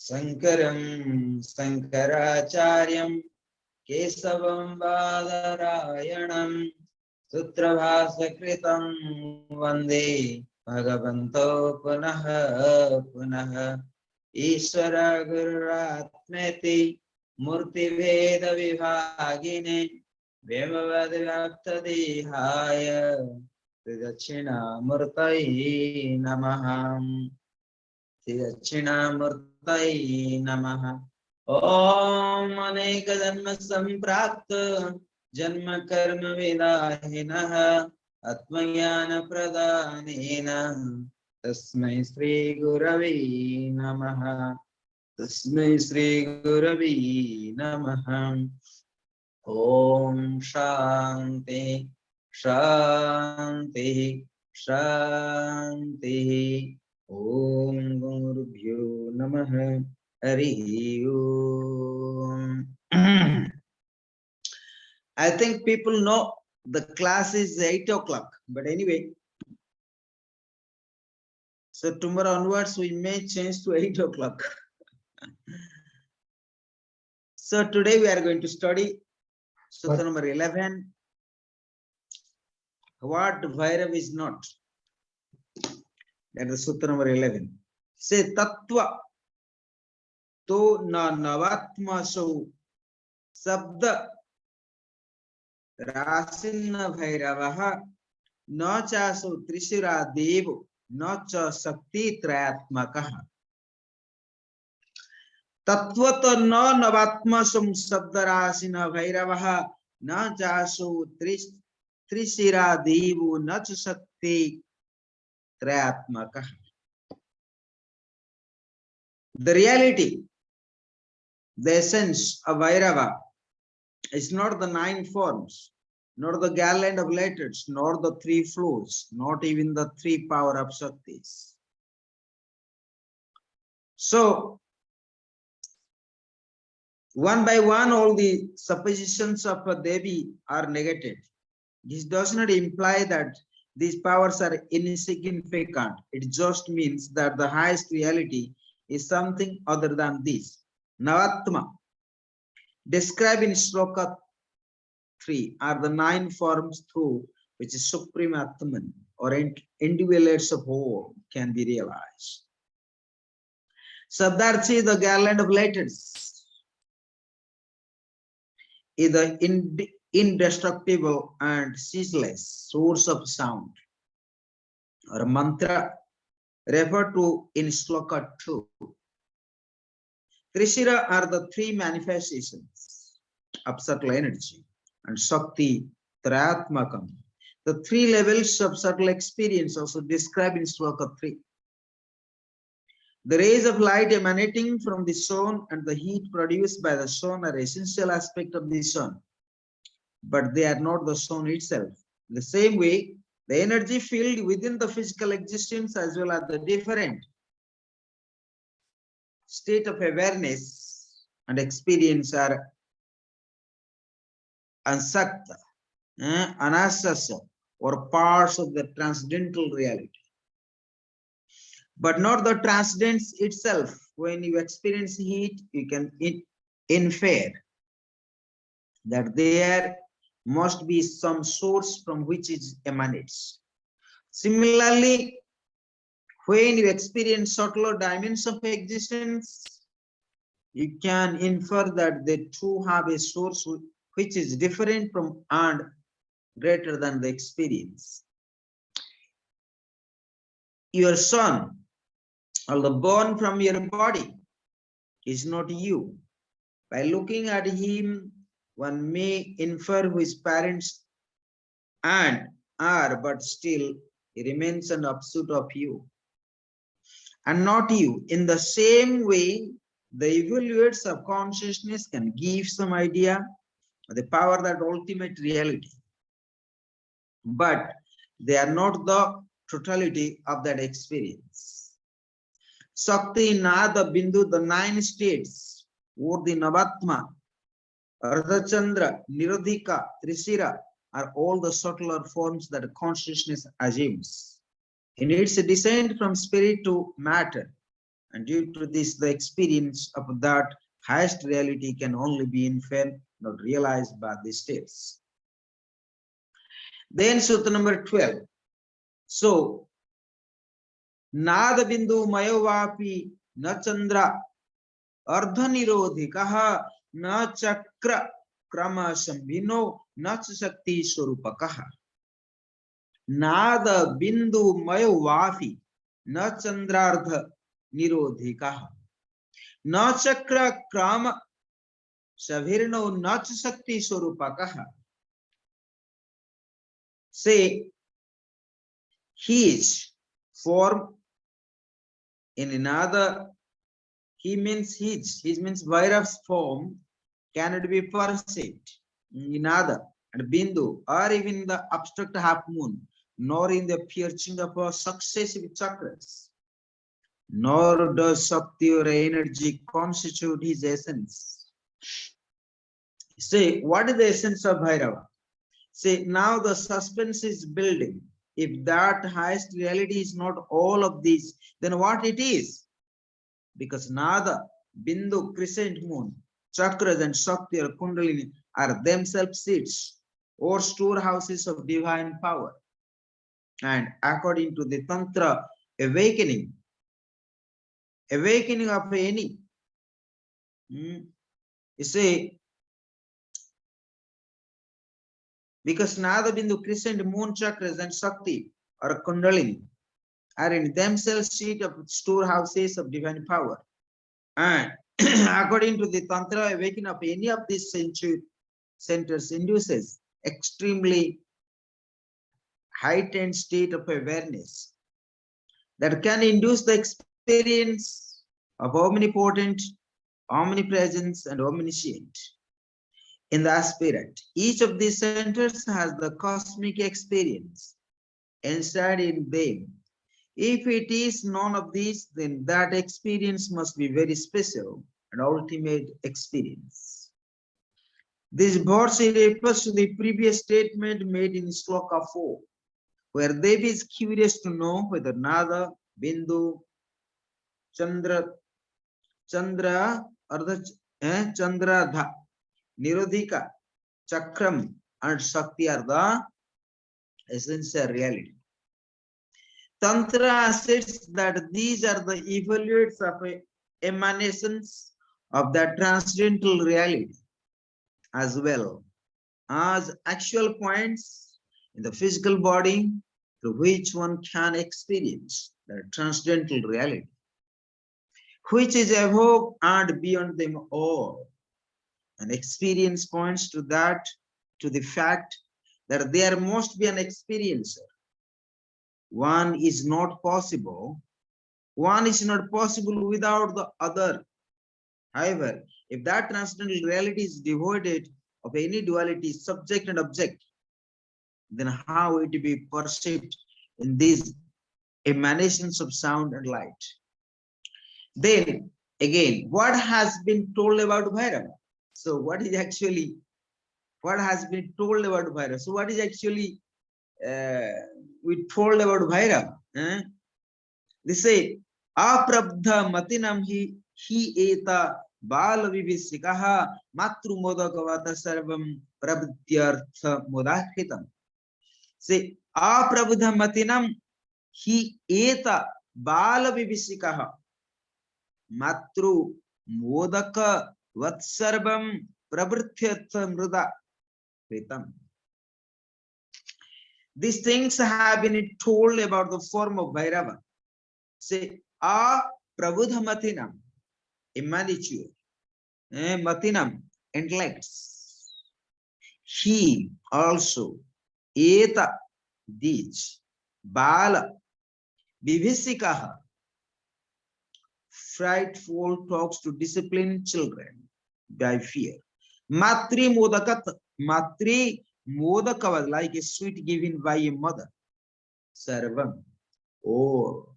शंकरं शंकराचार्यं केशवं बादरायणं सूत्रभाष्यकृतं वन्दे भगवन्तो पुनः पुनः। ईश्वर गुरुरात्मेति मूर्तिभेद विभागिने व्योमवद्व्याप्तदेहाय दक्षिणामूर्तये नमः। दक्षिणामूर्तये नमः। ओम अनेक जन्म संप्राप्त जन्म कर्म विदाहिनः आत्मज्ञान प्रदानेन तस्मै श्री गुरवे नमः। तस्मै श्री गुरवे नमः। ओम शांति शांति शांति। ओम गुरुभ्यो नमः। Hari Om. I think people know the class is 8 o'clock, but anyway, so tomorrow onwards we may change to 8 o'clock. So today we are going to study Sutra number 11. What Bhairav is not. That is Sutra number 11. Say Tattva to na navatma so sabda rasinna Bhairavaha na chaso trishira devo na cha sakti trayatmakaha. Tattvato na navatma sum sabda rasina Bhairavaha na chaso trishira devo na cha sakti trayatmakaha. The reality, the essence of Bhairava is not the 9 forms, nor the garland of letters, nor the 3 flows, not even the 3 power of Shaktis. So, one by one, all the suppositions of a Devi are negated. This does not imply that these powers are insignificant. It just means that the highest reality is something other than this. Navatma, described in Shloka 3, are the 9 forms through which Supreme Atman or individuals of whole can be realized. Sabdarchi, the garland of letters, is the indestructible and ceaseless source of sound or mantra referred to in Shloka 2. Trishira are the 3 manifestations of subtle energy and Shakti Trayatmakam, the 3 levels of subtle experience also described in Shloka 3. The rays of light emanating from the sun and the heat produced by the sun are essential aspects of the sun, but they are not the sun itself. In the same way, the energy field within the physical existence as well as the different state of awareness and experience are ansakta, anasasa, or parts of the transcendental reality, but not the transcendence itself. When you experience heat, you can infer that there must be some source from which it emanates. Similarly, when you experience subtler dimensions of existence, you can infer that they too have a source which is different from and greater than the experience. Your son, although born from your body, is not you. By looking at him, one may infer who his parents and are, but still he remains an offshoot of you and not you. In the same way, the evaluates of consciousness can give some idea of the power that ultimate reality, but they are not the totality of that experience. Shakti, Nada, Bindu, the 9 states, or the Navatma, Ardhachandra, Nirodhika, Trishira, are all the subtler forms that consciousness assumes in its descent from spirit to matter. And due to this, the experience of that highest reality can only be inferred, not realized by the states. Then Sutta number 12. So, Nada Bindu Mayovapi Na Chandra Ardha Nirodhikaha Na Chakra Krama Sambhino Na Shakti Swarupakaha. Nada Bindu Mayovapi Na Chandrardha Nirodhikaha Na Chakra Krama Sambhino Na Shakti Swarupakaha. Say, his form in another, he means his means Bhairav's form cannot be perceived in other, and Bindu, or even the abstract half moon, nor in the piercing of successive chakras, nor does Shakti or energy constitute his essence. Say, what is the essence of Bhairava? Say, now the suspense is building. If that highest reality is not all of these, then what it is? Because Nada, Bindu, crescent moon, chakras and Shakti or Kundalini are themselves seats or storehouses of divine power. And according to the Tantra, awakening of any, you say, because Nada, Bindu, crescent moon, chakras and Shakti or Kundalini are in themselves seat of storehouses of divine power. And according to the Tantra, awakening of any of these centers induces extremely heightened state of awareness that can induce the experience of omnipotent, omnipresence, and omniscient in the aspirant. Each of these centers has the cosmic experience inside in them. If it is none of these, then that experience must be very special and ultimate experience. This verse refers to the previous statement made in Sloka 4, where Devi is curious to know whether Nada, Bindu, Chandra, Chandradha, Nirodhika, Chakram, and Shakti are the essential reality. Tantra asserts that these are the evaluates of emanations of the transcendental reality, as well as actual points in the physical body through which one can experience the transcendental reality, which is above and beyond them all. And experience points to that, to the fact that there must be an experiencer. One is not possible without the other. However, if that transcendental reality is devoid of any duality, subject and object, then how it be perceived in these emanations of sound and light? Then again, what has been told about Bhairava? So what has been told about Bhairava? So what is actually we told about Bhairava? They say, Aprabdha matinam hi eta bala vivissikaha matru modakavata sarvam prabhutyartha modakhitam. Say, Aprabdha matinam hi eta bala vivissikaha matru modaka vatsarvam prabhutyartha mruda kritam. These things have been told about the form of Bhairava. Say, Prabudha Matinam, immature, Matinam, intellects. He also, Eta, these, Bala, Vivisikaha, frightful talks to discipline children by fear. Matri Modaka, like a sweet given by a mother. Sarvam, or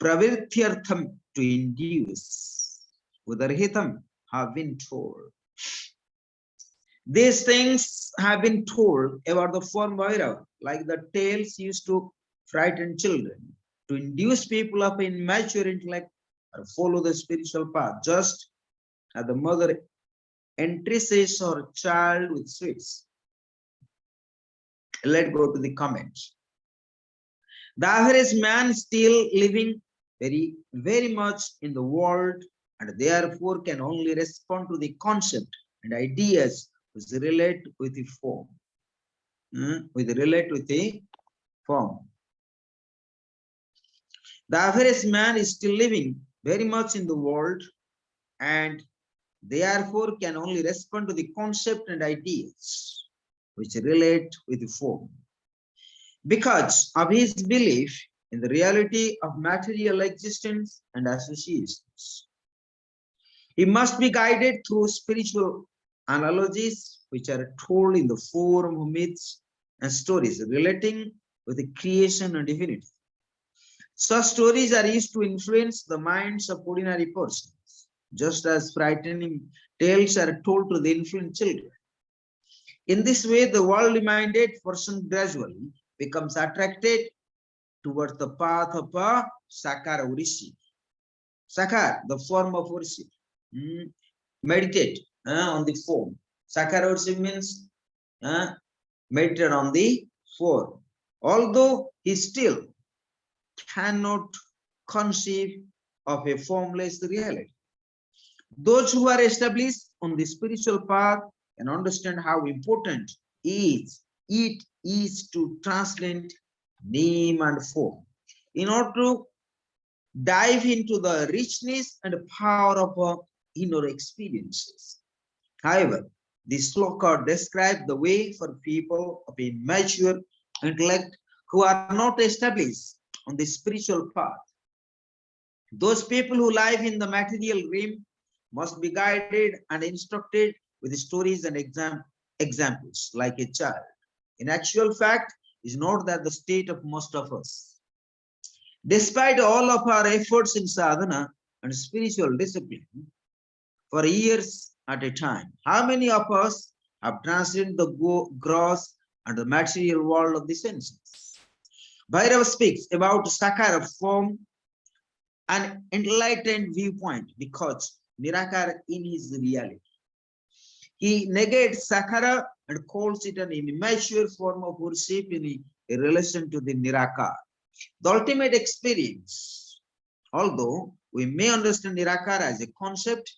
Pravirthyartham, to induce. Udarhitam, have been told. These things have been told about the form Bhairava, like the tales used to frighten children, to induce people of immature intellect or follow the spiritual path, just as the mother entresses her child with sweets. Let's go to the comments. The average man still living very much in the world and therefore can only respond to the concept and ideas which relate with the form. Relate with the form. The average man is still living very much in the world and therefore can only respond to the concept and ideas which relate with the form. Because of his belief in the reality of material existence and associations. He must be guided through spiritual analogies which are told in the form of myths and stories relating with the creation and divinity. Such stories are used to influence the minds of ordinary persons, just as frightening tales are told to the infant children. In this way, the worldly-minded person gradually becomes attracted towards the path of a Sakara Urishi. Sakar, the form of worship. Meditate on the form. Sakara worship means meditate on the form. Although he still cannot conceive of a formless reality. Those who are established on the spiritual path can understand how important it is to transcend name and form in order to dive into the richness and power of inner experiences. However, this sloka describes the way for people of immature intellect who are not established on the spiritual path. Those people who live in the material realm must be guided and instructed with stories and examples like a child. In actual fact, is not that the state of most of us. Despite all of our efforts in sadhana and spiritual discipline for years at a time, how many of us have transcended the gross and the material world of the senses? Bhairava speaks about Sakara form an enlightened viewpoint because Nirakara in his reality. He negates Sakara and calls it an immature form of worship in relation to the Nirakara. The ultimate experience, although we may understand Nirakara as a concept,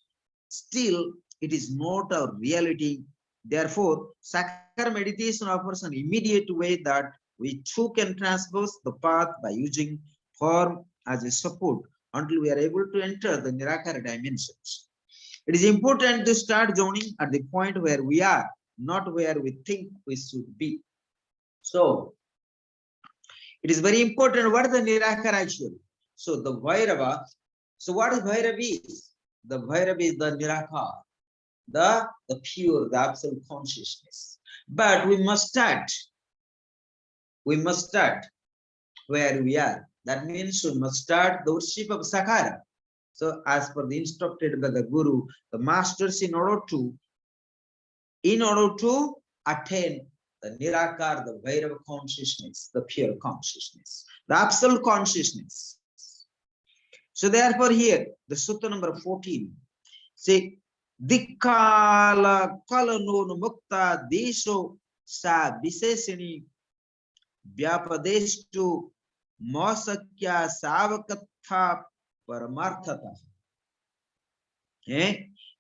still it is not our reality. Therefore, Sakara meditation offers an immediate way that we too can traverse the path by using form as a support until we are able to enter the Nirakara dimensions. It is important to start joining at the point where we are, not where we think we should be. So, it is very important what is the Nirakara actually. So, the Bhairava, so what is Bhairava is? The Bhairava is the Nirakara, the pure, the absolute consciousness. But we must start where we are. That means we must start the worship of Sakara. So as per the instructed by the Guru, the masters, in order to attain the Nirakar, the Bhairava consciousness, the pure consciousness, the absolute consciousness. So therefore here, the sutta number 14, say, Dikkala kalano mukta desho sa visesini vyapadestu masakya savakatha paramarthata.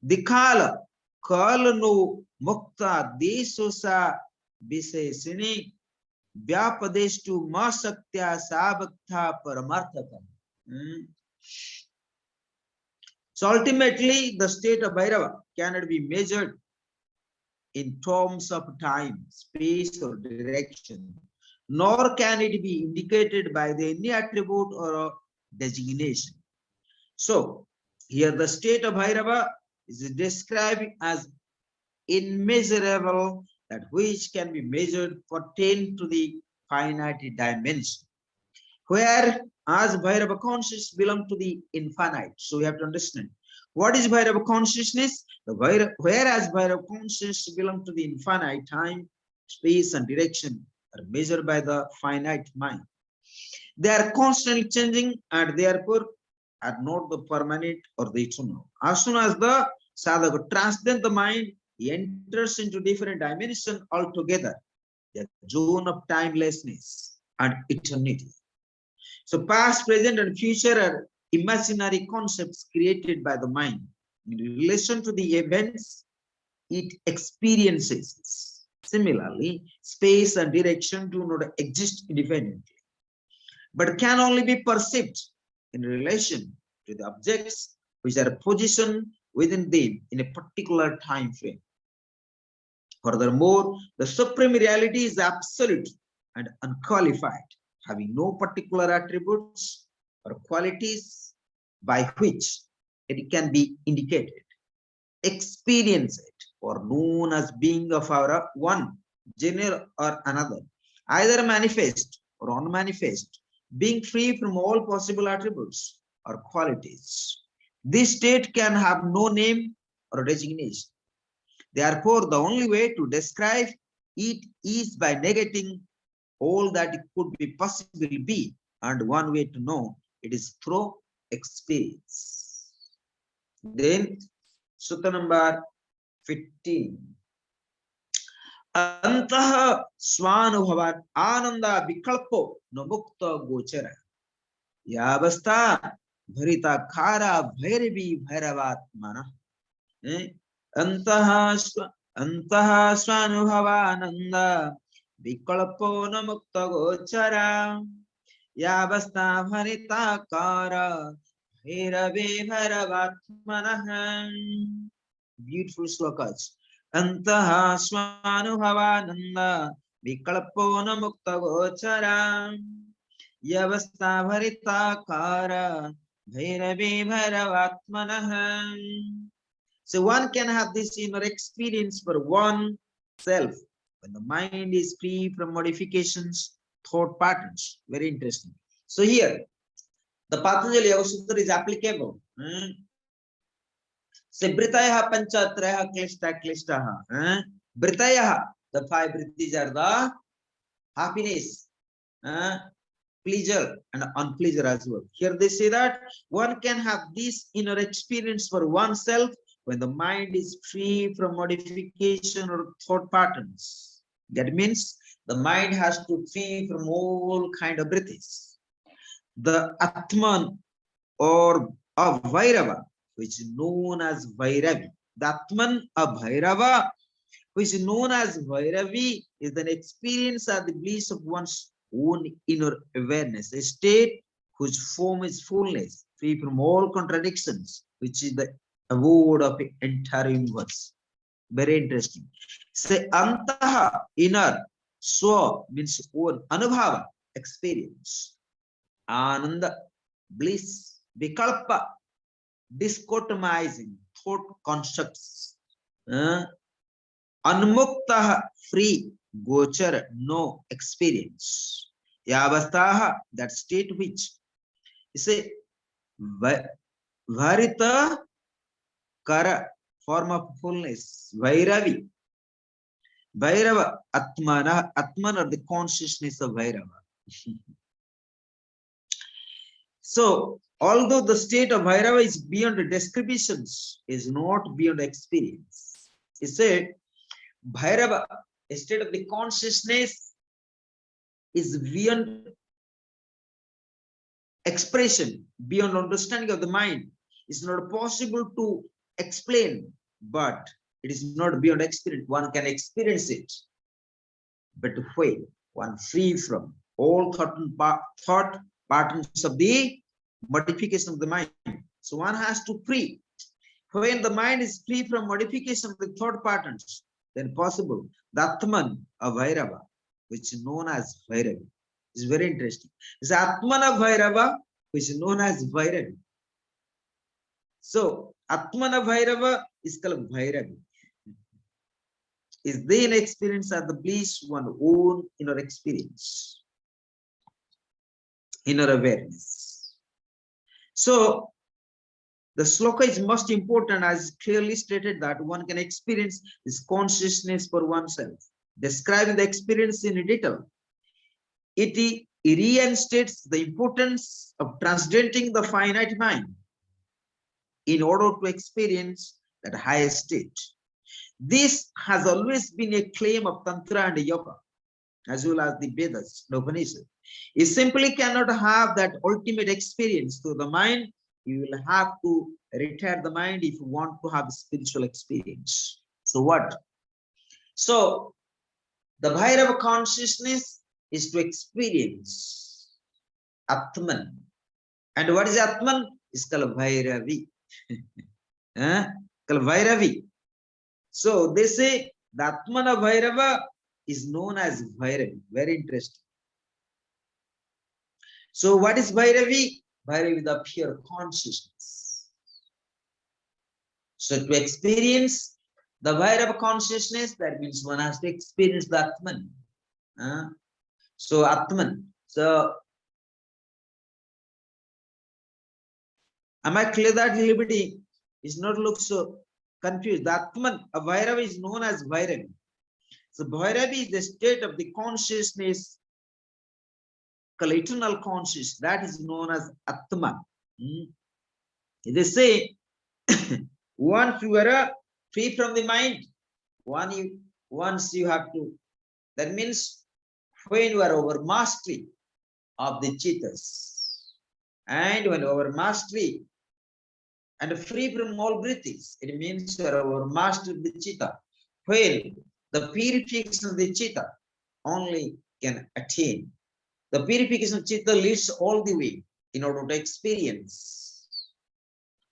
Dikkala kalano mukta desho sa visesini vyapadestu masakya savakatha paramarthata. So ultimately, the state of Bhairava cannot be measured in terms of time, space, or direction, nor can it be indicated by any attribute or a designation. So, here the state of Bhairava is described as immeasurable, that which can be measured pertain to the finite dimension. Where as Bhairava consciousness belong to the infinite. So we have to understand, What is Bhairava consciousness? Whereas Bhairava consciousness belongs to the infinite time, space, and direction are measured by the finite mind. They are constantly changing and therefore are not the permanent or the eternal. As soon as the sadhaka transcends the mind, he enters into different dimension altogether, the zone of timelessness and eternity. So past, present, and future are imaginary concepts created by the mind in relation to the events it experiences. Similarly, space and direction do not exist independently, but can only be perceived in relation to the objects which are positioned within them in a particular time frame. Furthermore, the supreme reality is absolute and unqualified, having no particular attributes or qualities by which it can be indicated, experienced, or known as being of our one genre or another, either manifest or unmanifest, being free from all possible attributes or qualities. This state can have no name or designation. Therefore, the only way to describe it is by negating all that it could be possibly be, and one way to know it is through experience. Then, sutta number 15. Antah swanubhavat ananda vikalpo no mukta gochara. Yavastha bharita khara bhairavi bhairavatmana. Antah swanubhavananda vikalpo no mukta gochara. Yavastha bharita khara bhairavi bhairavatmana. Beautiful slokas. Antaha swanuhavananda vikalpona mukta gochara yavastha bharita kara bhairavi bhairavatmanaha. So one can have this inner experience for one self when the mind is free from modifications, thought patterns. Very interesting. So here, the Patanjali Yoga Sutra is applicable. So Britaya Panchatraya Klishta Klishtaha. Britaya, the five Britis are the happiness, pleasure, and unpleasure as well. Here they say that one can have this inner experience for oneself when the mind is free from modification or thought patterns. That means the mind has to free from all kind of Britis. The Atman or of Vairava, which is known as Vairavi. The Atman of Vairava, which is known as Vairavi, is an experience or the bliss of one's own inner awareness, a state whose form is fullness, free from all contradictions, which is the abode of the entire universe. Very interesting. Say Antaha, inner, Swa means own, Anubhava, experience, Ananda, bliss, Vikalpa, dichotomizing thought constructs, Anmukta, free, Gochar, no experience, Yavastaha, that state which is a Varita Kara, form of fullness, Vairavi, Vairava, Atmana, Atman or the consciousness of Vairava. So, although the state of Bhairava is beyond the descriptions, is not beyond experience. He said, Bhairava, a state of the consciousness, is beyond expression, beyond understanding of the mind. It's not possible to explain, but it is not beyond experience. One can experience it. But when one free from all thought patterns of the modification of the mind. So one has to free. When the mind is free from modification of the thought patterns, then possible the Atman of Bhairava, which is known as Bhairavi, is very interesting. It's Atman of Bhairava, which is known as Bhairavi. So Atman of Bhairava is called Bhairavi. Is then experience at the bliss one own inner experience, inner awareness. So The sloka is most important as clearly stated that one can experience this consciousness for oneself. Describing the experience in detail, it reinstates the importance of transcendenting the finite mind in order to experience that higher state. This has always been a claim of Tantra and Yoga, as well as the Vedas, the Upanishad. You simply cannot have that ultimate experience through the mind. You will have to retire the mind if you want to have a spiritual experience. So what? So the Bhairava consciousness is to experience Atman. And what is Atman? It's called Bhairavi. Called Bhairavi. So they say the Atman of Bhairava is known as Bhairavi. Very interesting. So what is Bhairavi? Bhairavi is the pure consciousness. So to experience the Bhairava consciousness, that means one has to experience the Atman. So Atman. So am I clear that everybody is not look so confused? The Atman of Bhairava is known as Bhairavi. So Bhairavi is the state of the consciousness, called eternal consciousness, that is known as Atman. They say once you are free from the mind, once you have to, that means when you are over mastery of the chittas, and when over mastery and free from all breathings, it means you are over master of the chitta. When the purification of the chitta only can attain. The purification of chitta leads all the way in order to experience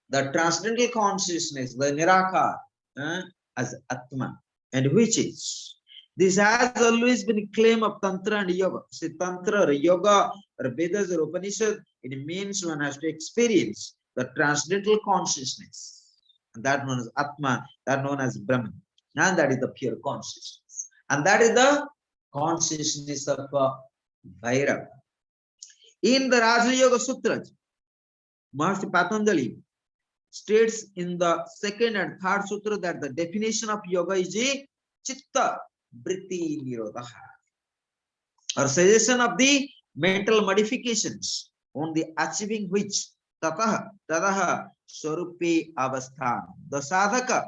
the transcendental consciousness, the Nirakar, as Atman, and which is. This has always been a claim of Tantra and Yoga. See, Tantra or Yoga or Vedas or Upanishad, it means one has to experience the transcendental consciousness. And that known as Atman, that known as Brahman. And that is the pure consciousness. And that is the consciousness of Bhairava. In the Raja Yoga Sutras, Maharishi Patanjali states in the second and third sutra that the definition of yoga is a chitta vritti nirodha, or suggestion of the mental modifications on the achieving which tataha swarupe avasthan, the sadhaka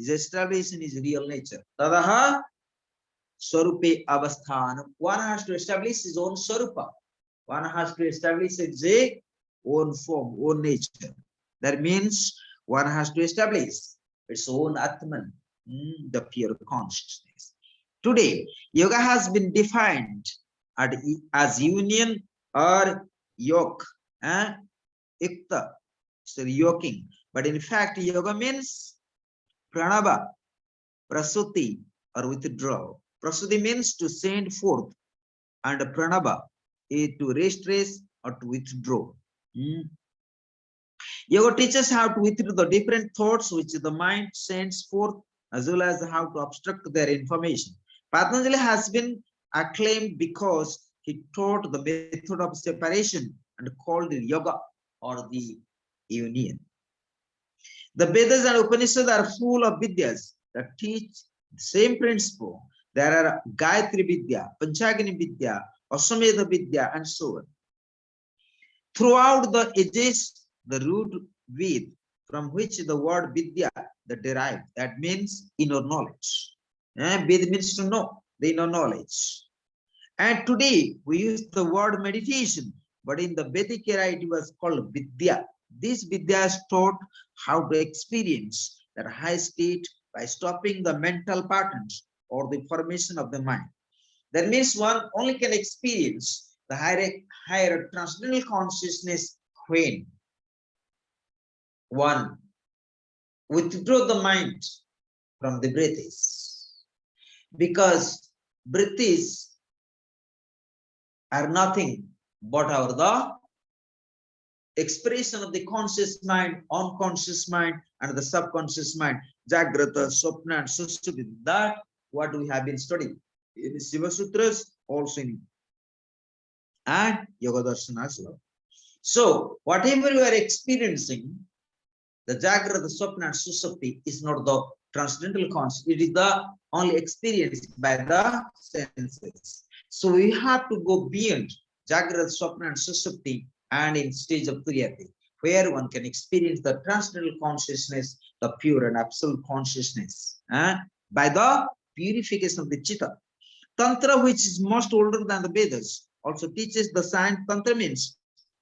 is established in his real nature. Tadaha swarupe avasthan, one has to establish his own swarupa, one has to establish his own form, own nature. That means one has to establish its own Atman, the pure consciousness. Today, yoga has been defined as union or yoke, ikta, so yoking. But in fact, yoga means pranava, prasuti, or withdraw. Prasuti means to send forth, and pranava is to restrain or to withdraw. Yoga teaches how to withdraw the different thoughts which the mind sends forth, as well as how to obstruct their information. Patanjali has been acclaimed because he taught the method of separation and called it yoga, or the union. The Vedas and Upanishads are full of vidyas that teach the same principle. There are Gayatri Vidya, Panchagini Vidya, Aswamedha Vidya, and so on. Throughout the ages, the root Ved, from which the word Vidya that derived, that means inner knowledge. Ved means to know, the inner knowledge. And today we use the word meditation, but in the Vedic era it was called Vidya. This Vidya is taught how to experience that high state by stopping the mental patterns or the formation of the mind. That means one only can experience the higher transcendental consciousness when one withdraw the mind from the breaths, because breaths are nothing but the expression of the conscious mind, unconscious mind, and the subconscious mind, Jagrata, Swapna, and Sushupti. That what we have been studying in the Shiva Sutras, also in and Yoga Darshana as well. So whatever you are experiencing, The Jagrata, the Swapna and Susupti is not the transcendental consciousness. It is the only experienced by the senses. So we have to go beyond Jagrata, Swapna and Susupti and in stage of Turiyati, where one can experience the transcendental consciousness, the pure and absolute consciousness, by the purification of the Chitta. Tantra, which is most older than the Vedas, also teaches the science. Tantra means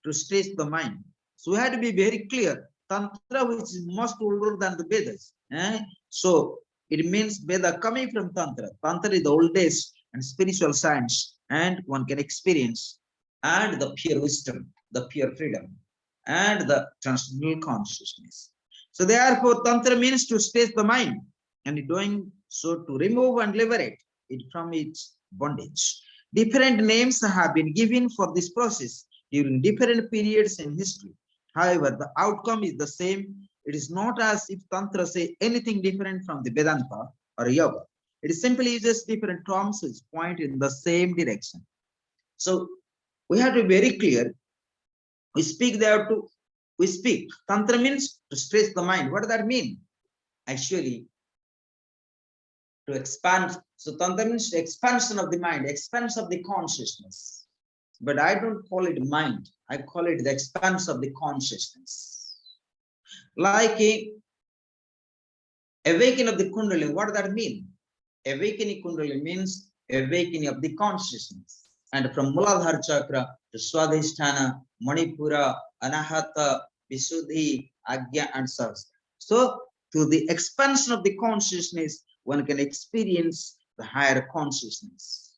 to stretch the mind. So we have to be very clear. Tantra, which is most older than the Vedas. So it means Veda coming from Tantra. Tantra is the oldest and spiritual science, and one can experience and the pure wisdom, the pure freedom, and the transcendental consciousness. So therefore, Tantra means to stretch the mind, and in doing so to remove and liberate it from its bondage. Different names have been given for this process during different periods in history. However, the outcome is the same. It is not as if Tantra say anything different from the Vedanta or Yoga. It simply uses different terms which point in the same direction. So we have to be very clear. We speak Tantra means to stretch the mind. What does that mean? Actually, to expand. So Tantra means expansion of the mind, expansion of the consciousness. But I don't call it mind. I call it the expanse of the consciousness. Like a awakening of the Kundalini. What does that mean? Awakening Kundalini means awakening of the consciousness. And from Muladhara Chakra to Swadhisthana, Manipura, Anahata, Visuddhi, Agya, and Sahasrara. So through the expansion of the consciousness, one can experience the higher consciousness.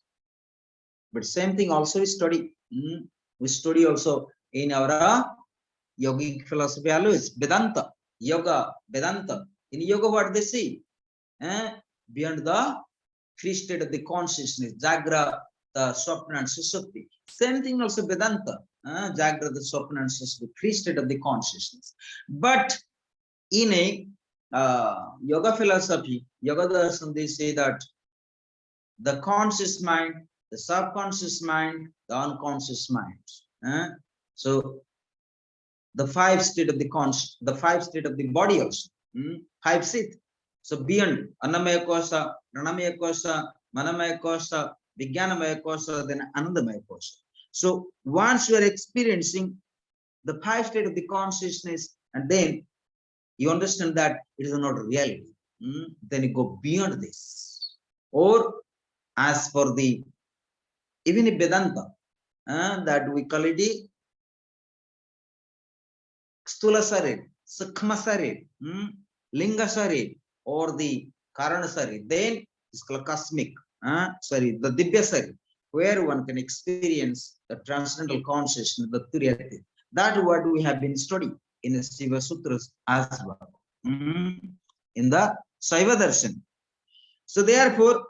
But same thing also we study. We study also in our yogic philosophy always Vedanta, Yoga, Vedanta. In Yoga, what they see? Beyond the free state of the consciousness, Jagra, the Swapna and Susupti. Same thing also Vedanta, Jagra, the Swapna and Susupti, free state of the consciousness. But in a Yoga philosophy, Yoga Darshan, they say that the conscious mind, the subconscious mind, the unconscious mind. So the five state of the conscious, the five state of the body also, five sit. So beyond Annamaya Kosha, Pranamaya Kosha, Manamaya Kosha, Vijnanamaya Kosha, then Anandamaya Kosha. So once you are experiencing the five state of the consciousness, and then you understand that it is not reality, then you go beyond this. Or as for the even in Vedanta, that we call it the Stula Sarir, Sukma Sarir, Linga Sarir, or the Karana Sarir, then it's called cosmic, the Dibya Sarir, where one can experience the transcendental consciousness, the Turiyati. That what we have been studying in the Shiva Sutras as well, in the Saiva Darshan. So therefore,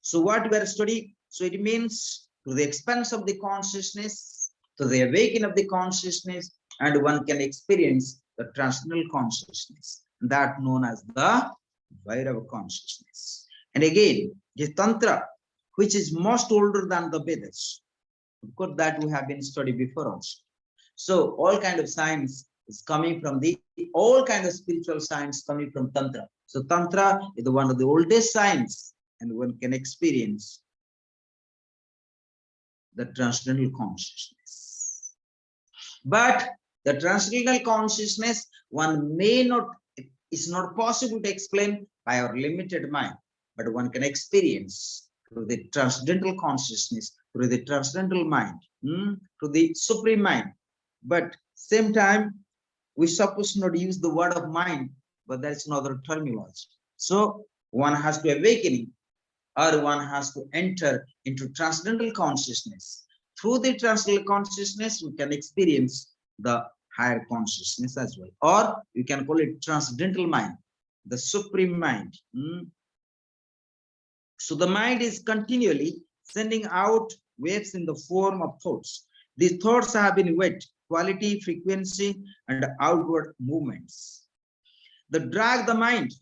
so what we are studying, so it means to the expanse of the consciousness, to the awakening of the consciousness, and one can experience the transcendental consciousness, that known as the Vairava consciousness. And again, the Tantra, which is most older than the Vedas, of course, that we have been studied before also. So all kind of science is coming from all kind of spiritual science coming from Tantra. So Tantra is one of the oldest science, and one can experience the transcendental consciousness. But the transcendental consciousness, it's not possible to explain by our limited mind, but one can experience through the transcendental consciousness, through the transcendental mind, to the supreme mind. But same time, we suppose not use the word of mind, but that's another terminology. So one has to awakening, or one has to enter into transcendental consciousness. Through the transcendental consciousness, we can experience the higher consciousness as well. Or you can call it transcendental mind, the supreme mind. So the mind is continually sending out waves in the form of thoughts. These thoughts have been weight, quality, frequency, and outward movements that drag the mind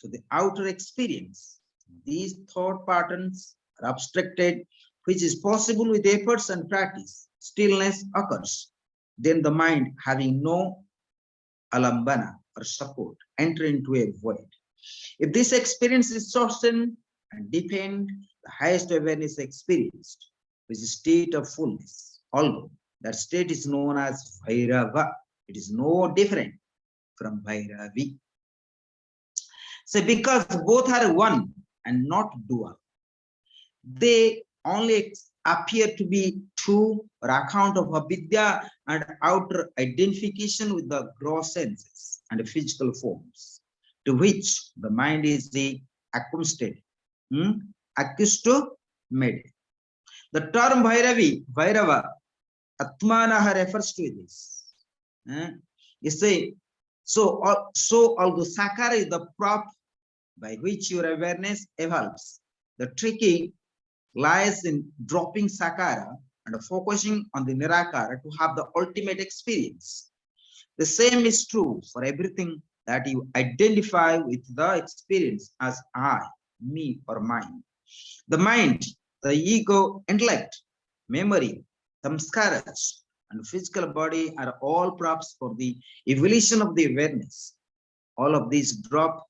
to the outer experience. These thought patterns are abstracted, which is possible with efforts and practice. Stillness occurs. Then the mind, having no alambana or support, enter into a void. If this experience is softened and deepened, the highest awareness experienced is a state of fullness. Although that state is known as Bhairava, it is no different from Bhairavi. So because both are one and not dual, they only appear to be two or account of avidya and outer identification with the gross senses and physical forms, to which the mind is the accused, accused. The term Bhairava, Atmanaha refers to this. You say, so although Sakara is the prop by which your awareness evolves, the tricky lies in dropping Sakara and focusing on the Nirakara to have the ultimate experience. The same is true for everything that you identify with the experience as I, me, or mine. The mind, the ego, intellect, memory, samskaras, and physical body are all props for the evolution of the awareness. All of these drop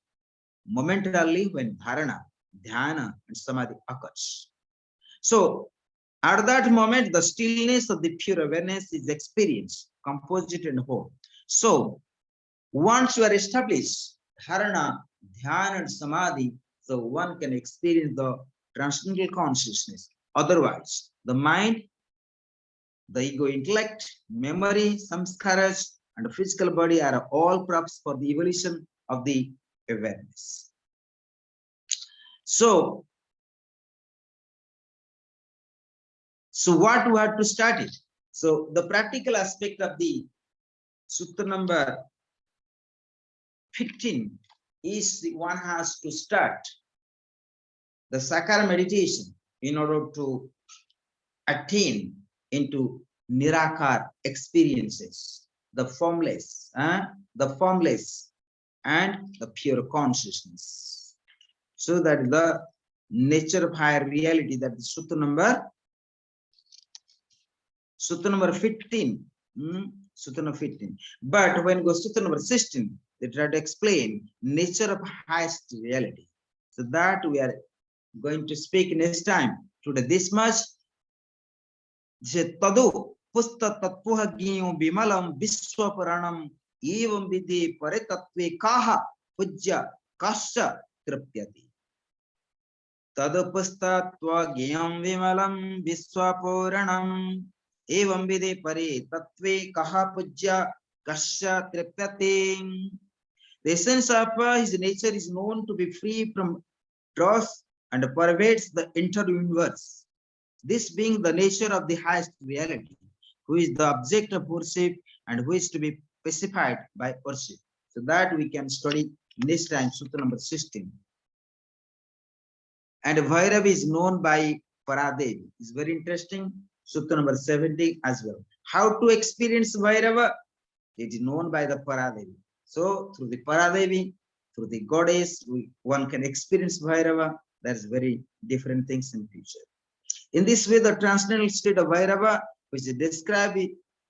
momentarily when dharana, dhyana, and samadhi occurs. So, at that moment, the stillness of the pure awareness is experienced, composite and whole. So, once you are established, dharana, dhyana, and samadhi, so one can experience the transcendental consciousness. Otherwise, the mind, the ego intellect, memory, samskaras, and the physical body are all props for the evolution of the awareness. So what we have to start it? So the practical aspect of the Sutta number 15 is the one has to start the Sakara meditation in order to attain into Nirakar experiences, the formless and the pure consciousness. So that the nature of higher reality, that is Sutta number 15. Sutta number 15. But when it goes Sutta number 16, they try to explain nature of highest reality. So that we are going to speak next time. Today this much. Tadu pusta tattvagyo bimalam viswaparanam evam vidhi paritatve kaha pujya kasya tripyati. Tadu pusta tattvagyo bimalam viswaparanam evam vidhi paritatve kaha pujya kasya tripyati. The essence of his nature is known to be free from dross and pervades the entire universe. This being the nature of the highest reality, who is the object of worship and who is to be specified by worship. So that we can study next time, Sutta number 16. And Bhairavi is known by Paradevi. It's very interesting. Sutta number 70 as well. How to experience Bhairava? It is known by the Paradevi. So through the Paradevi, through the goddess, one can experience Bhairava. That's very different things in future. In this way, the transcendental state of Bhairava, which is described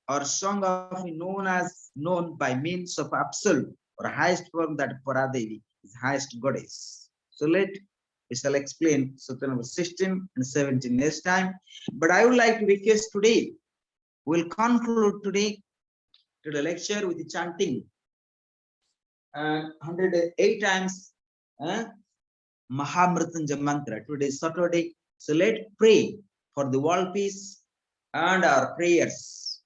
or sung of known by means of absolute or highest form, that Paradevi is highest goddess. So we shall explain Sutta number 16 and 17 next time. But I would like to request today, we'll conclude today to the lecture with the chanting 108 times Mahamrityunjaya mantra. Today is Saturday. So let's pray for the world peace and our prayers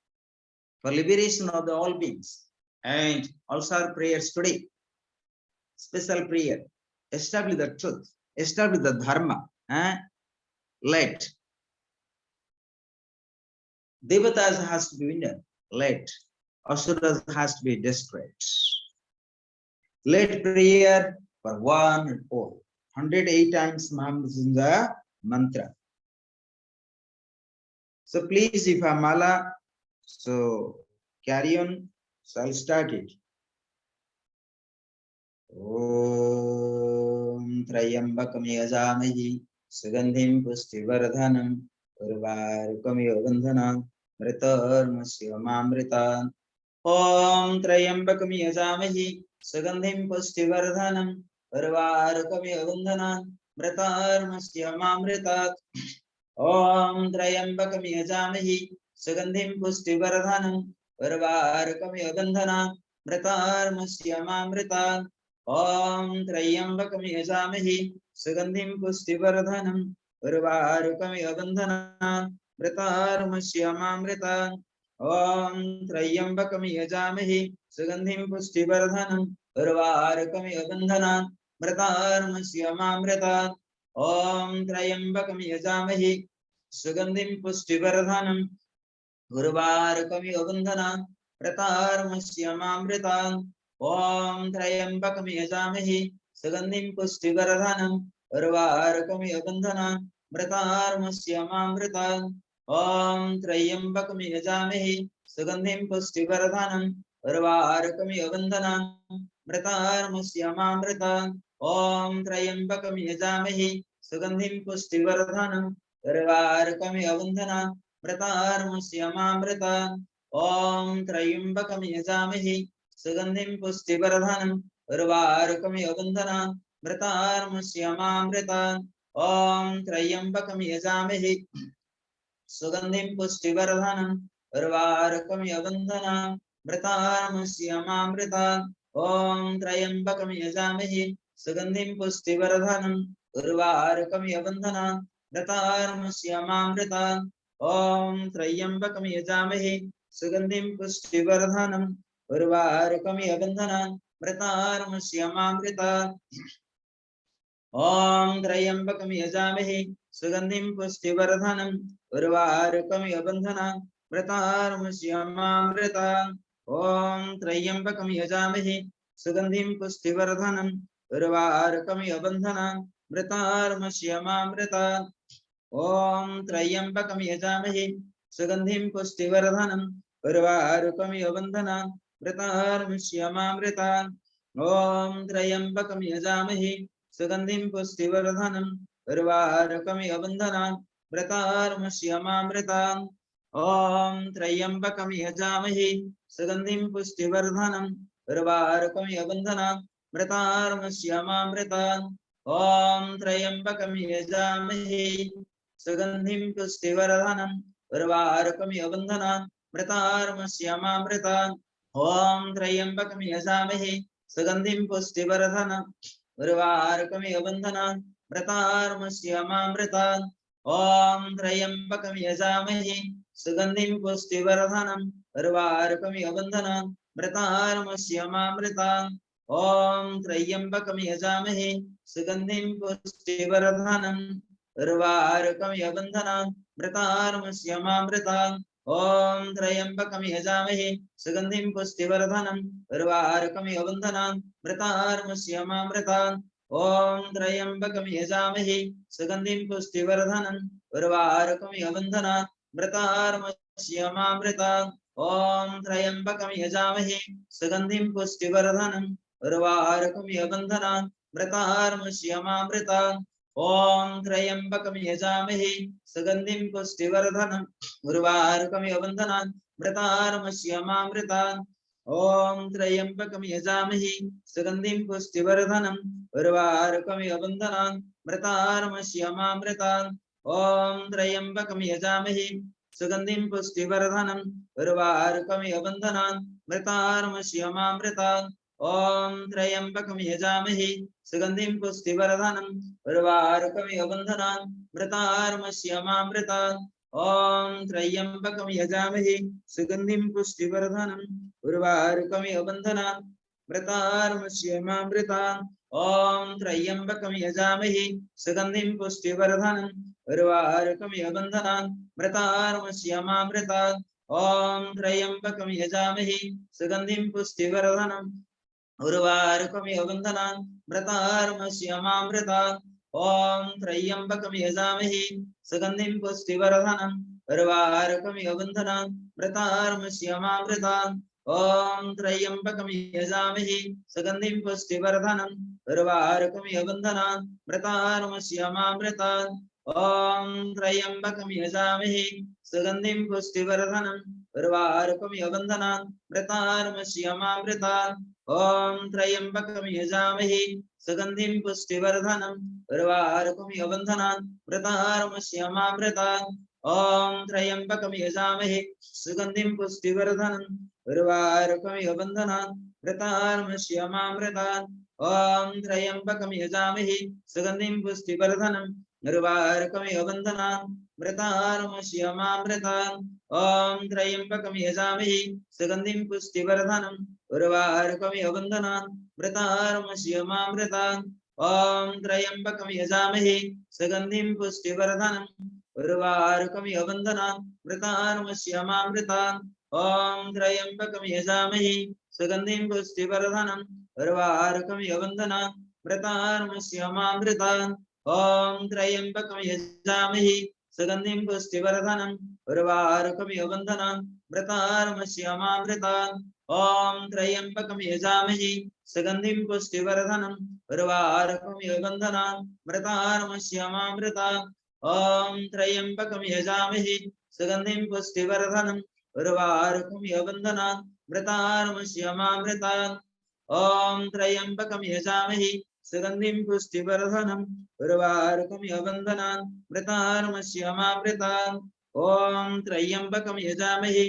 for liberation of the all beings, and also our prayers today. Special prayer. Establish the truth. Establish the dharma. Let Devatas has to be winner. Let Asuras has to be destroyed. Let prayer for one and all. 108 times Mahamrityunjaya mantra. So please, if Amala, so carry on. So I'll start it. Om Trayambakam Yajamahi Sugandhim Pustivardhanam Urvarukam Yogandhanam Mritarma Shivamamritan ओम त्र्यंबकं यजामहे सुगंधिं पुष्टिवर्धनम् उर्वारुकमिव बन्धनान् मृतार्मस्यमामृतात्। ओम त्र्यंबकं यजामहे सुगंधिं पुष्टिवर्धनम् उर्वारुकमिव बन्धनान् मृतार्मस्यमामृतात्। ओम त्र्यंबकं यजामहे सुगंधिं पुष्टिवर्धनम् उर्वारुकमिव बन्धनान् मृतार्मस्यमामृतात्। ओम त्र्यंबकं यजामहे सुगंधिं पुष्टिवर्धनम् उर्वारुकमिव बन्धनान् मृतार्मस्यमामृतात्। ओम त्र्यंबकं यजामहे सुगंधिं पुष्टिवर्धनम् उर्वारुकमिव बन्धनान् मृतार्मस्यमामृतात्। ओम त्र्यंबकं यजामहे सुगंधिं पुष्टिवर्धनम् उर्वारुकमिव बन्धनान् मृतार्मस्यमामृतात्। ओम त्र्यंबकं यजामहे सुगंधिं पुष्टिवर्धनम् उर्वारुकमिव बन्धनान् मृतार्मस्यमामृतात्। ओम त्र्यंबकं यजामहे सुगंधिं पुष्टिवर्धनम् उर्वारुकमिव बन्धनान् मृतार्मस्यमामृतात्। ओम त्र्यंबकं यजामहे सुगंधिं पुष्टिवर्धनम् उर्वारुकमिव बन्धनान् मृतार्मस्यमामृतात्। ओम त्र्यंबकं यजामहे सुगंधिं पुष्टिवर्धनम् उर्वारुकमिव बन्धनान् मृतार्मस्यमामृतात्। ओम त्र्यंबकं यजामहे सुगंधिं पुष्टिवर्धनम् उर्वारुकमिव बन्धनान् मृतार्मस्यमामृतात्। ओम त्र्यंबकं यजामहे सुगंधिं पुष्टिवर्धनम् उर्वारुकमिव बन्धनान् मृतार्मस्यमामृतात्। ओम त्र्यंबकं यजामहे सुगंधिं पुष्टिवर्धनम् उर्वारुकमिव बन्धनान् मृतार्मस्यमामृतात्। ओम त्र्यंबकं यजामहे सुगंधिं पुष्टिवर्धनम् उर्वारुकमिव बन्धनान् मृतार्मस्यमामृतात्। ओम त्र्यंबकं यजामहे सुगंधिं पुष्टिवर्धनम् उर्वारुकमिव बन्धनान् मृतार्मस्यमामृतात्। ओम त्र्यंबकं यजामहे सुगंधिं पुष्टिवर्धनम् उर्वारुकमिव बन्धनान् मृतार्मस्यमामृतात्। ओम त्र्यंबकं यजामहे सुगंधिं पुष्टिवर्धनम् उर्वारुकमिव बन्धनान् मृतार्मस्यमामृतात्। ओम त्र्यंबकं यजामहे सुगंधिं पुष्टिवर्धनम् उर्वारुकमिव बन्धनान् मृतार्मस्यमामृतात्। ओम त्र्यंबकं यजामहे सुगंधिं पुष्टिवर्धनम् उर्वारुकमिव बन्धनान् मृतार्मस्यमामृतात्। ओम त्र्यंबकं यजामहे सुगंधिं पुष्टिवर्धनम् उर्वारुकमिव बन्धनान् मृतार्मस्यमामृतात्। ओम त्र्यंबकं यजामहे सुगंधिं पुष्टिवर्धनम् उर्वारुकमिव बन्धनान् मृतार्मस्यमामृतात्। ओम त्र्यंबकं यजामहे सुगंधिं पुष्टिवर्धनम् उर्वारुकमिव बन्धनान् मृतार्मस्यमामृतात्। ओम त्र्यंबकं यजामहे सुगंधिं पुष्टिवर्धनम् उर्वारुकमिव बन्धनान् मृतार्मस्यमामृतात्। ओम त्र्यंबकं यजामहे सुगंधिं पुष्टिवर्धनम् उर्वारुकमिव बन्धनान् मृतार्मस्यमामृतात्। ओम त्र्यंबकं यजामहे सुगंधिं पुष्टिवर्धनम् उर्वारुकमिव बन्धनान् मृतार्मस्यमामृतात्। ओम त्र्यंबकं यजामहे सुगंधिं पुष्टिवर्धनम् उर्वारुकमिव बन्धनान् मृतार्मस्यमामृतात्। ओम त्र्यंबकं यजामहे सुगंधिं पुष्टिवर्धनम् उर्वारुकमिव बन्धनान् मृतार्मस्यमामृतात्। ओम त्र्यंबकं यजामहे सुगंधिं पुष्टिवर्धनम् उर्वारुकमिव बन्धनान् मृतार्मस्यमामृतात्। ओम त्र्यंबकं यजामहे सुगंधिं पुष्टिवर्धनम् उर्वारुकमिव बन्धनान् मृतार्मस्यमामृतात्। ओम त्र्यंबकं यजामहे सुगंधिं पुष्टिवर्धनम् उर्वारुकमिव बन्धनान् मृतार्मस्यमामृतात्। ओम त्र्यंबकं यजामहे सुगंधिं पुष्टिवर्धनम् उर्वारुकमिव बन्धनान् मृतार्मस्यमामृतात्। ओम त्र्यंबकं यजामहे सुगंधिं पुष्टिवर्धनम् उर्वारुकमिव बन्धनान् मृतार्मस्यमामृतात्। ओम त्र्यंबकं यजामहे सुगंधिं पुष्टिवर्धनम् उर्वारुकमिव बन्धनान् मृतार्मस्यमामृतात्। ओम त्र्यंबकं यजामहे सुगंधिं पुष्टिवर्धनम् उर्वारुकमिव बन्धनान् मृतार्मश्यमामृतान् ओम त्र्यंबकं यजामहे सुगंधिं पुष्टिवर्धनम् उर्वारुकमिव बन्धनान् मृतार्मश्यमामृतान् ओम त्र्यंबकं यजामहे सुगंधिं पुष्टिवर्धनम् उर्वारुकमिव बन्धनान् मृतार्मश्यमामृतान् ओम त्र्यंबकं यजामहे सुगंधिं पुष्टिवर्धनम् निर्वारकमिव बन्धनान् मृतार्मश्यमामृतान् ओम त्र्यंबकं यजामहे सुगंधिं पुष्टिवर्धनम् उर्वारुकमिव बन्धनान् मृतार्मश्यमामृतान् ओम त्र्यंबकं यजामहे सुगंधिं पुष्टिवर्धनम् उर्वारुकमिव बन्धनान् मृतार्मश्यमामृतान् ओम त्र्यंबकं यजामहे सुगंधिं पुष्टिवर्धनम् उर्वारुकमिव बन्धनान् मृतार्मश्यमामृतान् ओम त्र्यंबकं यजामहे सुगंधिं पुष्टिवर्धनम् उर्वारुकमिव बन्धनान् मृतार्मश्यमामृतान् ओम त्र्यंबकं यजामहे सुगंधिं पुष्टिवर्धनम् उर्वारुकमिव बन्धनान् मृतार्मश्यमामृतान् ओम त्र्यंबकं यजामहे सुगंधिं पुष्टिवर्धनम् उर्वारुकमिव बन्धनान् मृतार्मश्यमामृतान् ओम त्र्यंबकं यजामहे सुगंधिं पुष्टिवर्धनम् उर्वारुकमिव बन्धनान् मृतार्मश्यमामृतान् ओम त्र्यंबकं यजामहे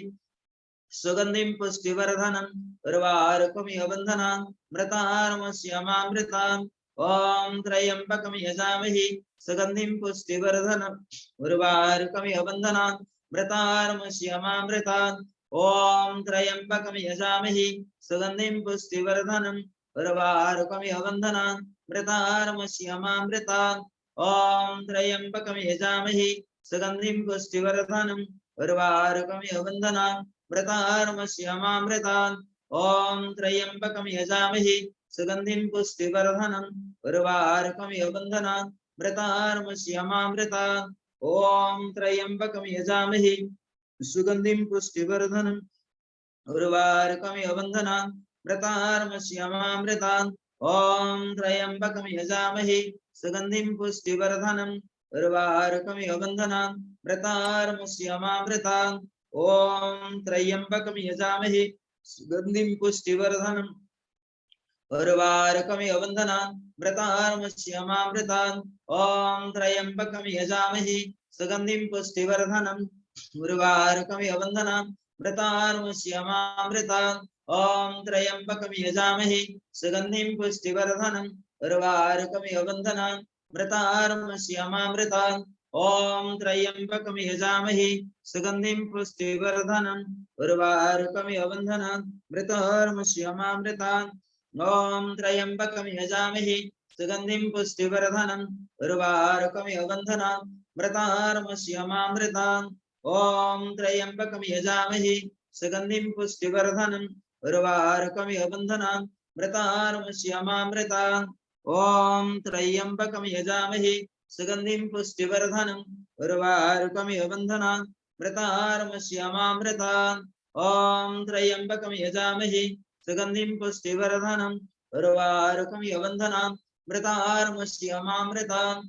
सुगंधिं पुष्टिवर्धनम् उर्वारुकमिव बन्धनान् मृतार्मश्यमामृतान् ओम त्र्यंबकं यजामहे सुगंधिं पुष्टिवर्धनम् उर्वारुकमिव बन्धनान् मृतार्मश्यमामृतान् ओम त्र्यंबकं यजामहे सुगंधिं पुष्टिवर्धनम् उर्वारुकमिव बन्धनान् मृतार्मश्यमामृतान् ओम त्र्यंबकं यजामहे सुगंधिं पुष्टिवर्धनम् उर्वारुकमिव बन्धनान् मृतार्मश्यमामृतान् ओम त्र्यंबकं यजामहे सुगंधिं पुष्टिवर्धनम् उर्वारुकमिव बन्धनान् मृतार्मश्यमामृतान् ओम त्र्यंबकं यजामहे सुगंधिं पुष्टिवर्धनम् उर्वारुकमिव बन्धनान् मृतार्मश्यमामृतान् ओम त्र्यंबकं यजामहे सुगंधिं पुष्टिवर्धनम् उर्वारुकमिव बन्धनान् मृतार्मश्यमामृतान् ओम त्र्यंबकं यजामहे सुगंधिं पुष्टिवर्धनम् उर्वारुकमिव बन्धनान् मृतार्मश्यमामृतान् ओम त्र्यंबकं यजामहे सुगंधिं पुष्टिवर्धनम् उर्वारुकमिव बन्धनान् मृतार्मश्यमामृतान् ओम त्र्यंबकं यजामहे सुगंधिं पुष्टिवर्धनम् उर्वारुकमिव बन्धनान् मृतार्मश्यमामृतान् ओम त्र्यंबकं यजामहे सुगंधिं पुष्टिवर्धनम् उर्वारुकमिव बन्धनान् मृतार्मश्यमामृतान् ओम त्र्यंबकं यजामहे सुगंधिं पुष्टिवर्धनम् उर्वारुकमिव बन्धनान् मृतार्मश्यमामृतान् ओम त्र्यंबकं यजामहे सुगंधिं पुष्टिवर्धनम् उर्वारुकमिव बन्धनान् मृतार्मश्यमामृतान् ओम त्र्यंबकं यजामहे सुगंधिं पुष्टिवर्धनम् उर्वारुकमिव बन्धनान् मृतार्मश्यमामृतान् ओम त्र्यंबकं यजामहे सुगंधिं पुष्टिवर्धनम् उर्वारुकमिव बन्धनान् मृतार्मश्यमामृतान्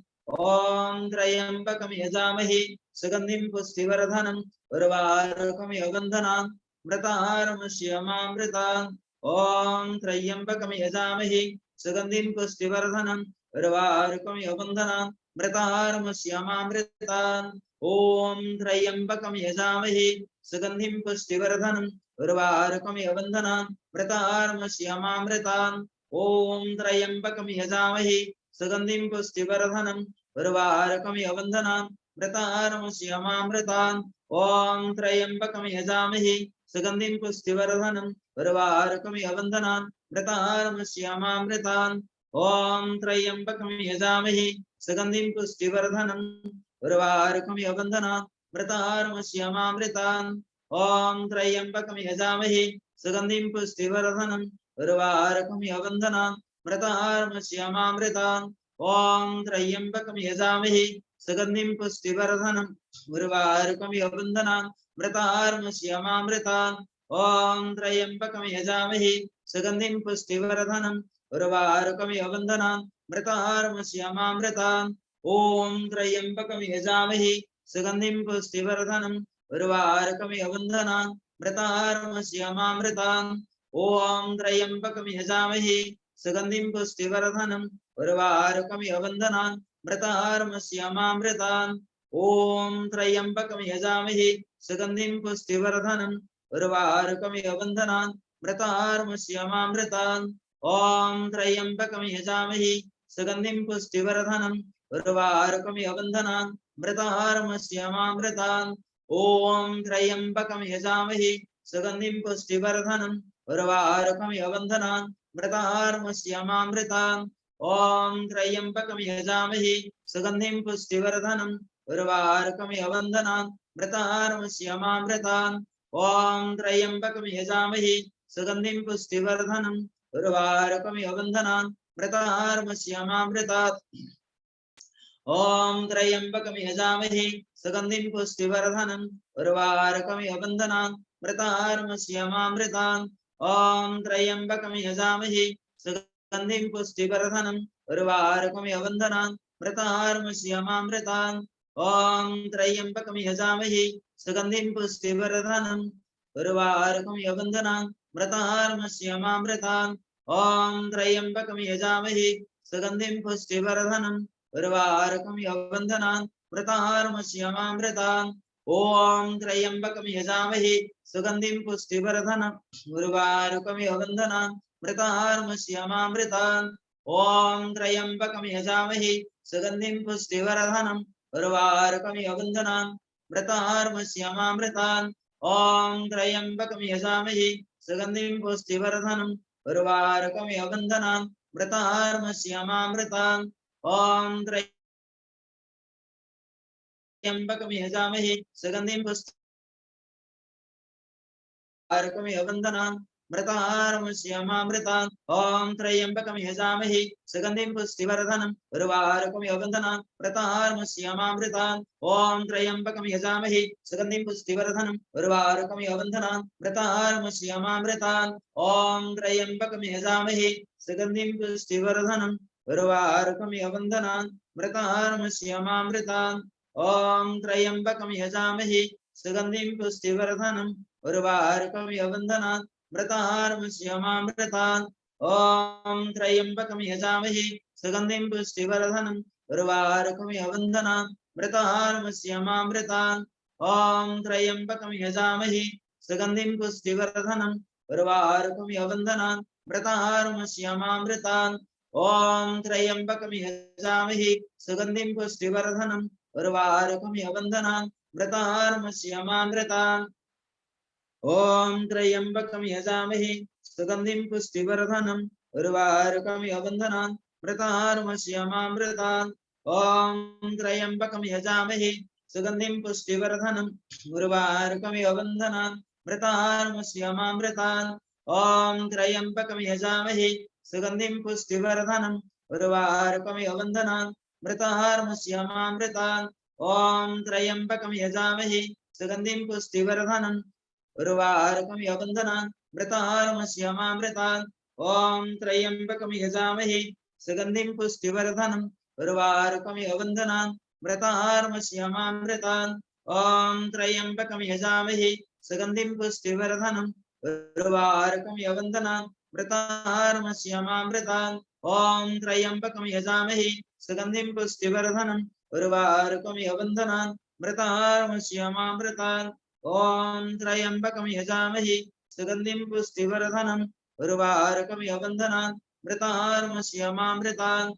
ओम त्र्यंबकं यजामहे सुगंधिं पुष्टिवर्धनम् उर्वारुकमिव बन्धनान् मृतार्मश्यमामृतान् ओम त्र्यंबकं यजामहे सुगंधिं पुष्टिवर्धनम् उर्वारुकमिव बन्धनान् मृतार्मश्यमामृतान् ओम त्र्यंबकं यजामहे सुगंधिं पुष्टिवर्धनम् उर्वारुकमिव बन्धनान् मृतार्मश्यमामृतान् ओम त्र्यंबकं यजामहे सुगंधिं पुष्टिवर्धनम् उर्वारुकमिव बन्धनान् मृतार्मश्यमामृतान् ओम त्र्यंबकं यजामहे सुगंधिं पुष्टिवर्धनम् उर्वारुकमिव बन्धनान् मृतार्मश्यमामृतान् ओम त्र्यंबकं यजामहे सुगंधिं पुष्टिवर्धनम् उर्वारुकमिव बन्धनान् मृतार्मश्यमामृतान् ओम त्र्यंबकं यजामहे सुगंधिं पुष्टिवर्धनम् उर्वारुकमिव बन्धनान् मृतार्मश्यमामृतान् ओम त्र्यंबकं यजामहे सुगंधिं पुष्टिवर्धनम् उर्वारुकमिव बन्धनान् मृतार्मश्यमामृतान् ओम त्र्यंबकं यजामहे सुगंधिं पुष्टिवर्धनम् उर्वारुकमिव बन्धनान् मृतार्मश्यमामृतान् ओम त्र्यंबकं यजामहे सुगंधिं पुष्टिवर्धनम् उर्वारुकमिव बन्धनान् मृतार्मस्यामामृतान् ओम त्र्यंबकं यजामहे सुगंधिं पुष्टिवर्धनम् उर्वारुकमिव बन्धनान् मृतार्मस्यामामृतान् ओम त्र्यंबकं यजामहे सुगंधिं पुष्टिवर्धनम् उर्वारुकमिव बन्धनान् मृतार्मस्यामामृतान् ओम त्र्यंबकं यजामहे सुगंधिं पुष्टिवर्धनम् उर्वारुकमिव बन्धनान् मृतार्मस्यामामृतान् ओम त्र्यंबकं यजामहे सुगंधिं पुष्टिवर्धनम् उर्वारुकमिव बन्धनान् मृतार्मस्यामामृतान् ओम त्र्यंबकं यजामहे सुगंधिं पुष्टिवर्धनम् उर्वारुकमिव बन्धनान् मृतार्मस्यामामृतान् ओम त्र्यंबकं यजामहे सुगंधिं पुष्टिवर्धनम् उर्वारुकमिव बन्धनान् मृतार्मस्यामामृतात् ओम त्र्यंबकं यजामहे सुगंधिं पुष्टिवर्धनम् उर्वारुकमिव बन्धनान् मृतार्मस्यामामृतान् ओम त्र्यंबकं यजामहे सुगंधिं पुष्टिवर्धनम् उर्वारुकमिव बन्धनान् मृतार्मस्यामामृतान् ओम त्र्यंबकं यजामहे सुगंधिं पुष्टिवर्धनम् उर्वारुकमिव बन्धनान् मृतार्मस्यामामृतान् ओम त्र्यंबकं यजामहे सुगंधिं पुष्टिवर्धनम् उर्वारुकमिव बन्धनान् मृतार्मस्यामामृतान् ओम त्र्यंबकं यजामहे सुगंधिं पुष्टिवर्धनम् उर्वारुकमिव बन्धनान् मृतार्मस्यामामृतान् ओम त्र्यंबकं यजामहे सुगंधिं पुष्टिवर्धनम् उर्वारुकमिव बन्धनान् मृतार्मस्यामामृतान् ओम त्र्यंबकं यजामहे सुगंधिं पुष्टिवर्धनम् उर्वारुकमिव बन्धनान् मृतार्मस्यामामृतान् ओम त्र्यंबकं यजामहे सुगंधिं पुष्टिवर्धनम् बन्धनान् मृतार्मस्यामामृतान् ओम त्र्यंबकं यजामहे सुगंधिं पुष्टिवर्धनम् उर्वारुकमिव बन्धनान् मृतार्मस्यामामृतान् ओम त्र्यंबकं यजामहे सुगंधिं पुष्टिवर्धनम् उर्वारुकमिव बन्धनान् मृतार्मस्यामामृतान् ओम त्र्यंबकं यजामहे सुगंधिं पुष्टिवर्धनम् उर्वारुकमिव बन्धनान् मृतार्मस्यामामृतान् ओम त्र्यंबकं यजामहे सुगंधिं पुष्टिवर्धनम् उर्वारुकमिव बन्धनान् मृतार्मस्यामामृतान् ओम त्र्यंबकं यजामहे सुगंधिं पुष्टिवर्धनम् उर्वारुकमिव बन्धनान् मृतार्मस्यामामृतान् ओम त्र्यंबकं यजामहे सुगंधिं पुष्टिवर्धनम् उर्वारुकमिव बन्धनान् मृतार्मस्यामामृतान् ओम त्र्यंबकं यजामहे सुगंधिं पुष्टिवर्धनम् उर्वारुकमिव बन्धनान् मृतार्मस्यामामृतान् ओम त्र्यंबकं यजामहे सुगंधिं पुष्टिवर्धनम् उर्वारुकमिव बन्धनान् मृतार्मस्यामामृतान् ओम त्र्यंबकं यजामहे सुगंधिं पुष्टिवर्धनम् उर्वारुकमिव बन्धनान् मृतार्मस्यामामृतान् ओम त्र्यंबकं यजामहे सुगंधिं पुष्टिवर्धनम् उर्वारुकमिव बन्धनान् मृतार्मस्यामामृतान् ओम त्र्यंबकं यजामहे सुगंधिं पुष्टिवर्धनम् उर्वारुकमिव बन्धनान् मृतार्मस्यामामृतान् ओम त्र्यंबकं यजामहे सुगंधिं पुष्टिवर्धनम् उर्वारुकमिव बन्धनान् मृतार्मस्यामामृतान् ओम त्र्यंबकं यजामहे सुगंधिं पुष्टिवर्धनम् उर्वारुकमिव बन्धनान् मृतार्मस्यामामृतान् ओम त्र्यंबकं यजामहे सुगंधिं पुष्टिवर्धनम् उर्वारुकमिव बन्धनान् मृतार्मस्यामामृतान् ओम त्र्यंबकं यजामहे सुगंधिं पुष्टिवर्धनम् उर्वारुकमिव बन्धनान् मृतार्मस्यामामृतान्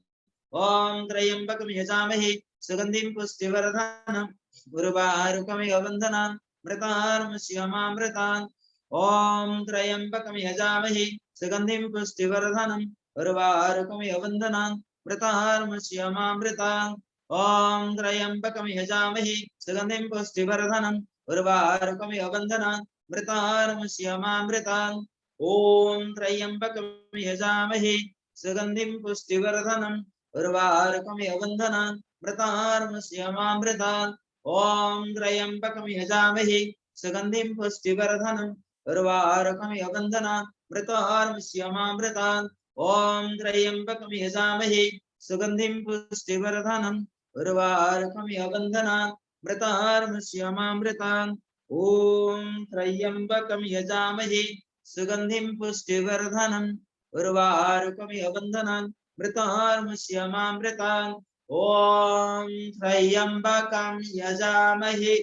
ओम त्र्यंबकं यजामहे सुगंधिं पुष्टिवर्धनम् उर्वारुकमिव बन्धनान् मृतार्मस्यामामृतान् ओम त्र्यंबकं यजामहे सुगंधिं पुष्टिवर्धनम् उर्वारुकमिव बन्धनान् मृतार्मस्यामामृतान् ओम त्र्यंबकं यजामहे सुगंधिं पुष्टिवर्धनम् उर्वारुकमिव बन्धनान् मृतार्मस्यामामृतान् ओम त्र्यंबकं यजामहे सुगंधिं पुष्टिवर्धनम् उर्वारुकमिव बन्धनान् मृतार्मस्यामामृतान् ओम त्र्यंबकं यजामहे सुगंधिं पुष्टिवर्धनम् उर्वारुकमिव बन्धनान् मृतार्मस्यामामृतान् ओम त्र्यंबकं यजामहे सुगंधिं पुष्टिवर्धनम् उर्वारुकमिव बन्धनात् मृतार्मुष्यमामृतात् ॐ त्र्यम्बकं यजामहे सुगन्धिं पुष्टिवर्धनम् उर्वारुकमिव बन्धनात् मृतार्मुष्यमामृतात् ॐ त्र्यम्बकं यजामहे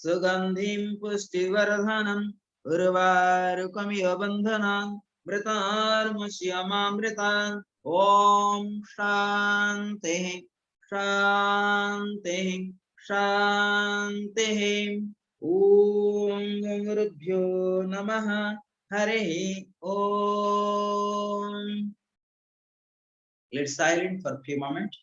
सुगन्धिं पुष्टिवर्धनम् उर्वारुकमिव बन्धनात् मृतार्मुष्यमामृतात् ॐ शान्तिः शान्तिः शान्तिः ॐ गुरुभ्यो नमः हरिः ॐ Let's silent for a few moments.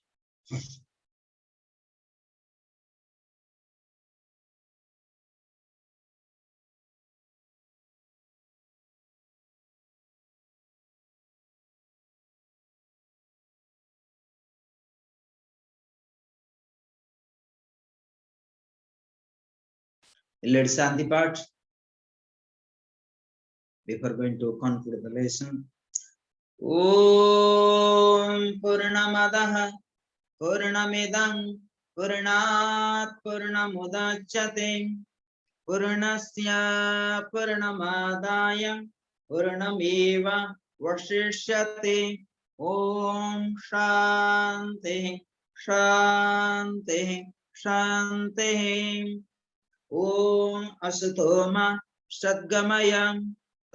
Let's Shanti part before going to conclude the lesson. Om Purnamadah Purnamidam Purnat Purnamudachyate Purnasya Purnamadaya Purnameva Vashishyate Om Shanti Shanti Shanti Om Asatoma Sadgamaya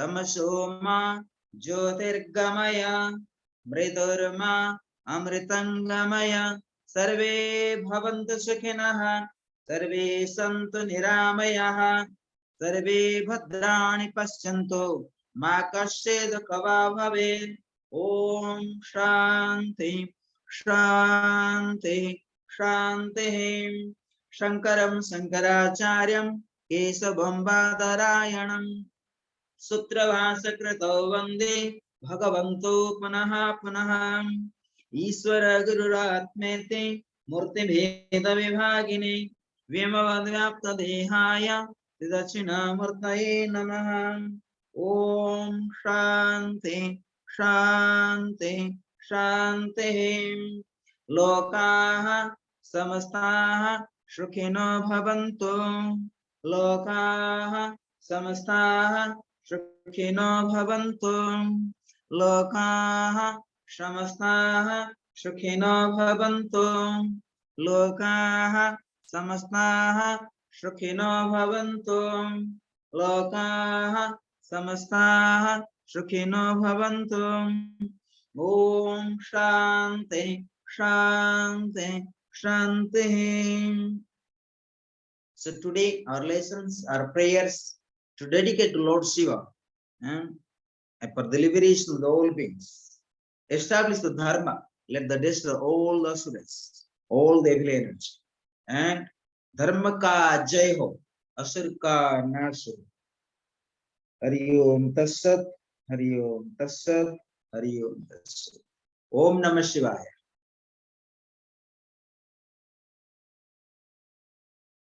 Tamasoma Jyotirgamaya Mridurma Amritangamaya Sarve Bhavantu Sukhinah Sarve Santu Niramayah Sarve Bhadrani Paschyantu Ma Kasyed Dukkhava Bhavet Om Shanti Shanti Shanti Shankaram Shankaracharya Kesavam Badarayana Sutravasakratau Vande Bhagavanto Punaha Punaha Iswara Gururatmete Murti Bheda Vibhagine Vyamavadvyapta Dehaya Didachina Murtaye Namaha Om Shanti Shanti Shanti Lokaha Samastaha Shukhino Bhavantu Lokaha Samastaha Shukhino Bhavantu Lokaha Samastaha Shukhino Bhavantu Lokaha Samastaha Shukhino Bhavantu Lokaha Samastaha Shukhino Bhavantu Om Shanti Shanti Shanti. So today our lessons, our prayers to dedicate to Lord Shiva and for the liberation of the all beings. Establish the dharma, let the destroy all the asuras, all the evil energy. And dharma ka jai ho, asur ka nash ho. Hari Om Tassat, Hari Om Tassat, Hari Om Tassat. Om Namah Shivaya.